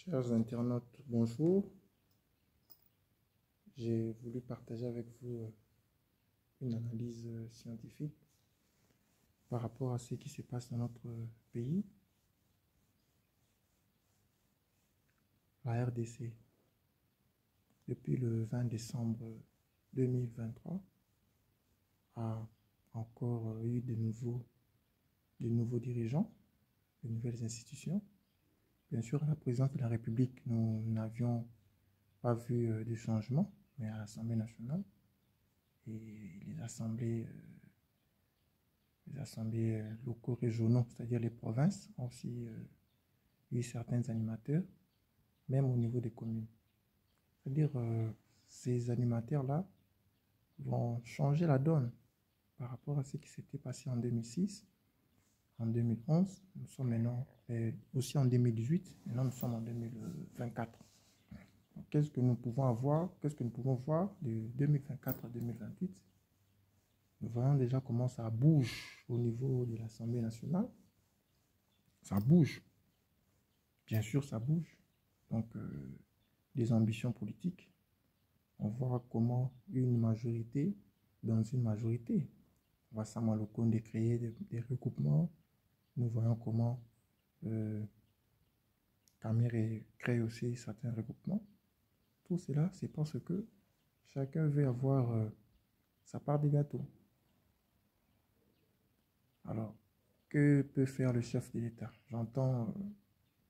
Chers internautes, bonjour. J'ai voulu partager avec vous une analyse scientifique par rapport à ce qui se passe dans notre pays. La RDC, depuis le 20 décembre 2023, a encore eu de nouveaux dirigeants, de nouvelles institutions. Bien sûr, à la présidence de la République, nous n'avions pas vu de changement, mais à l'Assemblée nationale et les assemblées locaux régionaux, c'est-à-dire les provinces, ont aussi eu certains animateurs, même au niveau des communes. C'est-à-dire ces animateurs-là vont changer la donne par rapport à ce qui s'était passé en 2006, en 2011, nous sommes maintenant, aussi en 2018, maintenant nous sommes en 2024. Qu'est-ce que nous pouvons voir de 2024 à 2028? Nous voyons déjà comment ça bouge au niveau de l'Assemblée nationale. Ça bouge. Bien sûr, ça bouge. Donc, des ambitions politiques. On voit comment une majorité, dans une majorité, Wassama Lokonde créer des recoupements. Nous voyons comment Kamere crée aussi certains regroupements. Tout cela, c'est parce que chacun veut avoir sa part des gâteaux. Alors, que peut faire le chef de l'État? J'entends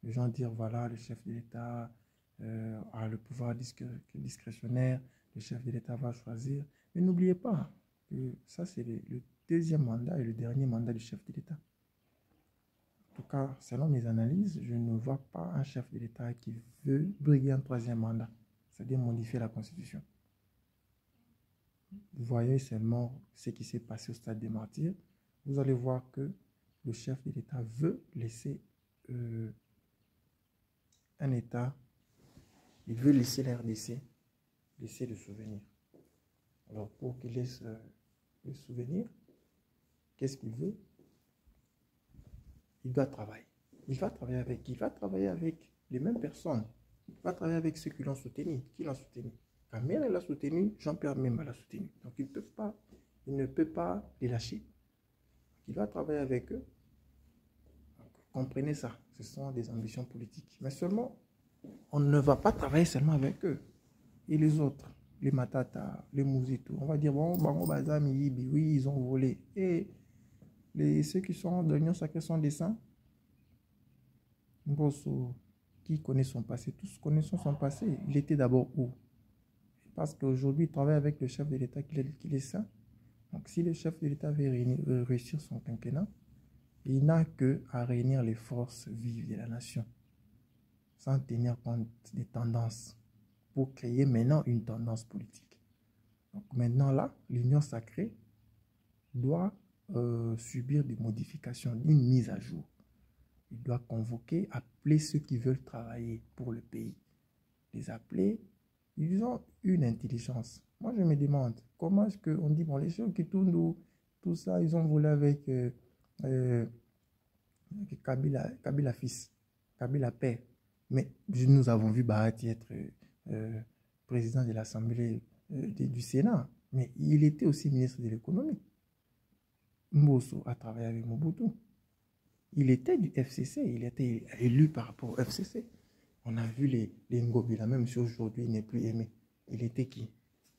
les gens dire, voilà, le chef de l'État a le pouvoir discrétionnaire, le chef de l'État va choisir. Mais n'oubliez pas que ça, c'est le deuxième mandat et le dernier mandat du chef de l'État. En tout cas, selon mes analyses, je ne vois pas un chef de l'État qui veut briguer un troisième mandat, c'est-à-dire modifier la Constitution. Vous voyez seulement ce qui s'est passé au stade des Martyrs. Vous allez voir que le chef de l'État veut laisser un État, il veut laisser la RDC, laisser le souvenir. Alors pour qu'il laisse le souvenir, qu'est-ce qu'il veut? Il doit travailler. Il va travailler avec qui? Il va travailler avec les mêmes personnes. Il va travailler avec ceux qui l'ont soutenu. Qui l'ont soutenu? Kamere l'a soutenu, Jean-Pierre Memba l'a soutenu. Donc il ne peut pas les lâcher. Il va travailler avec eux. Donc, comprenez ça. Ce sont des ambitions politiques. Mais seulement, on ne va pas travailler seulement avec eux. Et les autres, les Matata, les Mouzito, on va dire, bon, Bango Bazami, Yibi, oui, ils ont volé. Et ceux qui sont de l'Union sacrée sont des saints. Mbosso, qui connaît son passé? Tous connaissons son passé. Il était d'abord où? Parce qu'aujourd'hui, il travaille avec le chef de l'État qu'il est saint. Donc, si le chef de l'État veut réussir son quinquennat, il n'a qu'à réunir les forces vives de la nation, sans tenir compte des tendances, pour créer maintenant une tendance politique. Donc maintenant là, l'Union sacrée doit subir des modifications, une mise à jour. Il doit convoquer, appeler ceux qui veulent travailler pour le pays. Les appeler, ils ont une intelligence. Moi je me demande, comment est-ce qu'on dit, bon, les choses qui tournent, tout ça, ils ont volé avec Kabila fils, Kabila père. Mais nous avons vu Bahati être président de l'Assemblée du Sénat. Mais il était aussi ministre de l'économie. Mbosso a travaillé avec Mobutu. Il était du FCC, il était élu par rapport au FCC. On a vu les Ngobila, même si aujourd'hui il n'est plus aimé. Il était qui?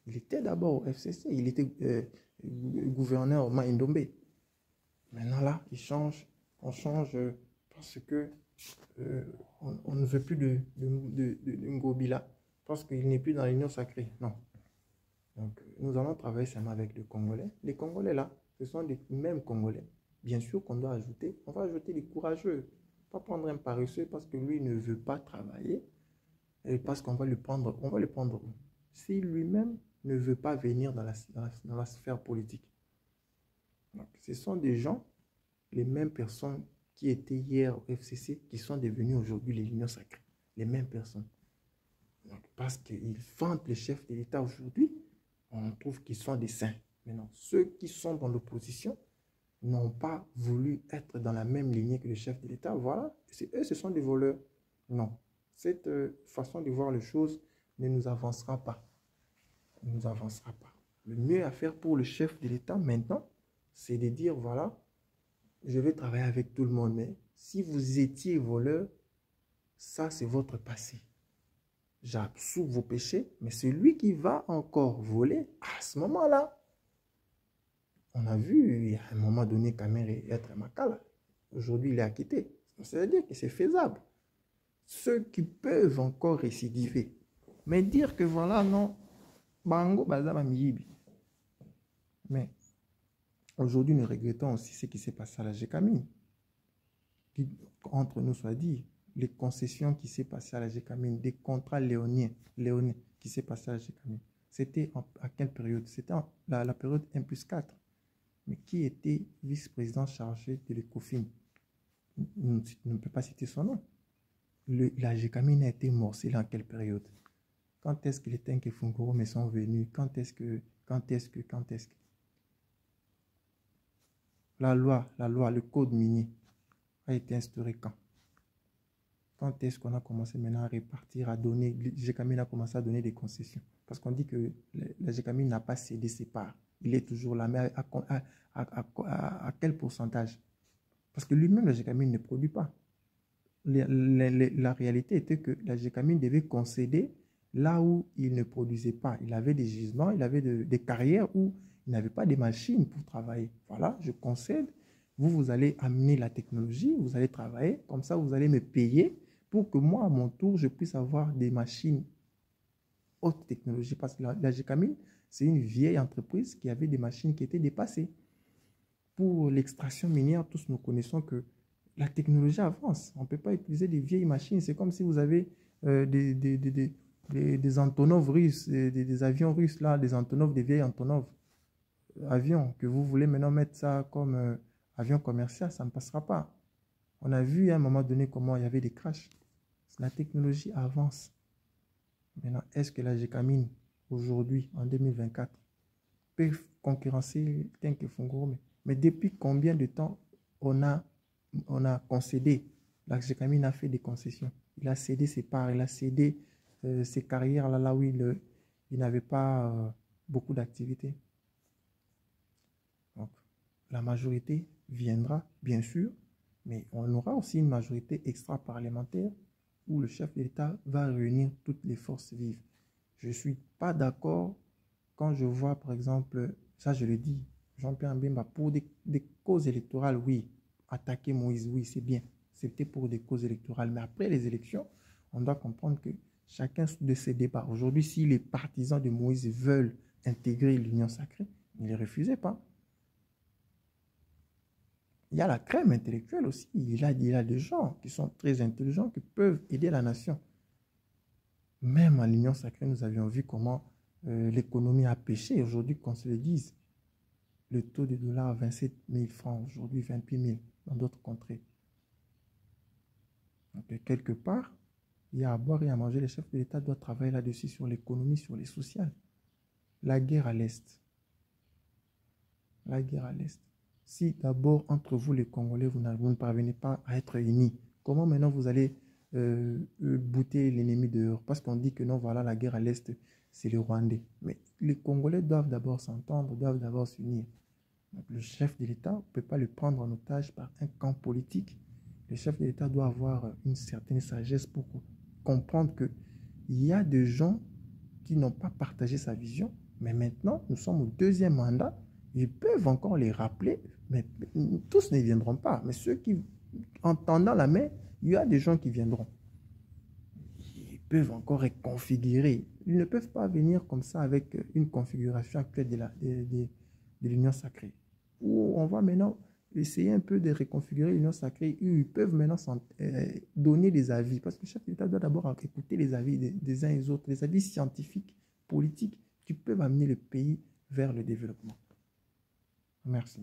Il était d'abord au FCC, il était gouverneur au Maïndombe. Maintenant là, on change parce que on ne veut plus de Ngobila, parce qu'il n'est plus dans l'Union sacrée. Non. Donc, nous allons travailler seulement avec les Congolais. Les Congolais là, ce sont les mêmes Congolais. Bien sûr qu'on doit ajouter, on va ajouter des courageux. Pas prendre un paresseux parce que lui ne veut pas travailler et parce qu'on va le prendre, où? Si lui-même ne veut pas venir dans la sphère politique. Donc, ce sont des gens, les mêmes personnes qui étaient hier au FCC, qui sont devenus aujourd'hui l'Union sacrée. Les mêmes personnes. Donc, parce qu'ils vantent les chefs de l'État aujourd'hui, on trouve qu'ils sont des saints. Mais non, ceux qui sont dans l'opposition n'ont pas voulu être dans la même lignée que le chef de l'État. Voilà, eux, ce sont des voleurs. Non, Cette façon de voir les choses ne nous avancera pas. Ne nous avancera pas. Le mieux à faire pour le chef de l'État maintenant, c'est de dire, voilà, je vais travailler avec tout le monde, mais si vous étiez voleur, ça c'est votre passé. J'absous vos péchés, mais celui qui va encore voler, à ce moment-là, on a vu, à un moment donné, Kamer être Makala. Aujourd'hui, il est acquitté. Ça veut dire que c'est faisable. Ceux qui peuvent encore récidiver. Mais dire que voilà, non, Bango, Bazama, Miyibi. Mais aujourd'hui, nous regrettons aussi ce qui s'est passé à la GECAMINE. Entre nous soit dit, les concessions qui s'est passées à la GECAMINE, des contrats léonais qui s'est passé à la GECAMINE. C'était à quelle période? C'était la période 1+4. Mais qui était vice-président chargé de l'ECOFIN? Ne peut pas citer son nom. La GECAMINE a été morcelée en quelle période? Quand est-ce que les Tenke Fungurume sont venus? Quand est-ce que la loi, le code minier a été instauré quand? Quand est-ce qu'on a commencé maintenant à répartir, à donner, GECAMINE a commencé à donner des concessions? Parce qu'on dit que la GECAMINE n'a pas cédé ses parts. Il est toujours là, mais à quel pourcentage? Parce que lui-même, la GECAMINE ne produit pas. La réalité était que la GECAMINE devait concéder là où il ne produisait pas. Il avait des gisements, il avait des carrières où il n'avait pas de machines pour travailler. Voilà, je concède. Vous allez amener la technologie, vous allez travailler. Comme ça, vous allez me payer pour que moi, à mon tour, je puisse avoir des machines haute technologie. Parce que la GECAMINE, c'est une vieille entreprise qui avait des machines qui étaient dépassées. Pour l'extraction minière, tous nous connaissons que la technologie avance. On ne peut pas utiliser des vieilles machines. C'est comme si vous avez des Antonov russes, des avions russes, là, des Antonov, des vieilles Antonov avions, que vous voulez maintenant mettre ça comme avion commercial, ça ne passera pas. On a vu à un moment donné comment il y avait des crashs. La technologie avance. Maintenant, est-ce que la GECAMINE, aujourd'hui, en 2024, peut concurrencer Tenke Fungurume? Mais depuis combien de temps on a concédé? La GECAMINE a fait des concessions. Il a cédé ses parts, il a cédé ses carrières là où il n'avait pas beaucoup d'activités. Donc, la majorité viendra, bien sûr, mais on aura aussi une majorité extra-parlementaire où le chef de l'État va réunir toutes les forces vives. Je ne suis pas d'accord quand je vois, par exemple, ça je le dis, Jean-Pierre Mbemba, pour des causes électorales, oui, attaquer Moïse, oui, c'est bien. C'était pour des causes électorales. Mais après les élections, on doit comprendre que chacun de ces débats, aujourd'hui, si les partisans de Moïse veulent intégrer l'Union sacrée, ne les refusez pas. Il y a la crème intellectuelle aussi. Il y a des gens qui sont très intelligents, qui peuvent aider la nation. Même à l'Union sacrée, nous avions vu comment l'économie a pêché. Aujourd'hui, qu'on se le dise, le taux du dollar à 27 000 francs, aujourd'hui 28 000 dans d'autres contrées. Donc, quelque part, il y a à boire et à manger. Les chefs de l'État doivent travailler là-dessus, sur l'économie, sur les sociales. La guerre à l'Est. La guerre à l'Est. Si d'abord, entre vous les Congolais, vous ne parvenez pas à être unis, comment maintenant vous allez bouter l'ennemi dehors? Parce qu'on dit que non, voilà, la guerre à l'Est, c'est les Rwandais. Mais les Congolais doivent d'abord s'entendre, doivent d'abord s'unir. Le chef de l'État ne peut pas le prendre en otage par un camp politique. Le chef de l'État doit avoir une certaine sagesse pour comprendre qu'il y a des gens qui n'ont pas partagé sa vision, mais maintenant, nous sommes au deuxième mandat. Ils peuvent encore les rappeler, mais tous ne viendront pas. Mais ceux qui, en tendant la main, il y a des gens qui viendront. Ils peuvent encore reconfigurer. Ils ne peuvent pas venir comme ça avec une configuration actuelle de l'Union sacrée. Où on va maintenant essayer un peu de reconfigurer l'Union sacrée. Ils peuvent maintenant donner des avis. Parce que chaque État doit d'abord écouter les avis des uns et des autres, les avis scientifiques, politiques, qui peuvent amener le pays vers le développement. Merci.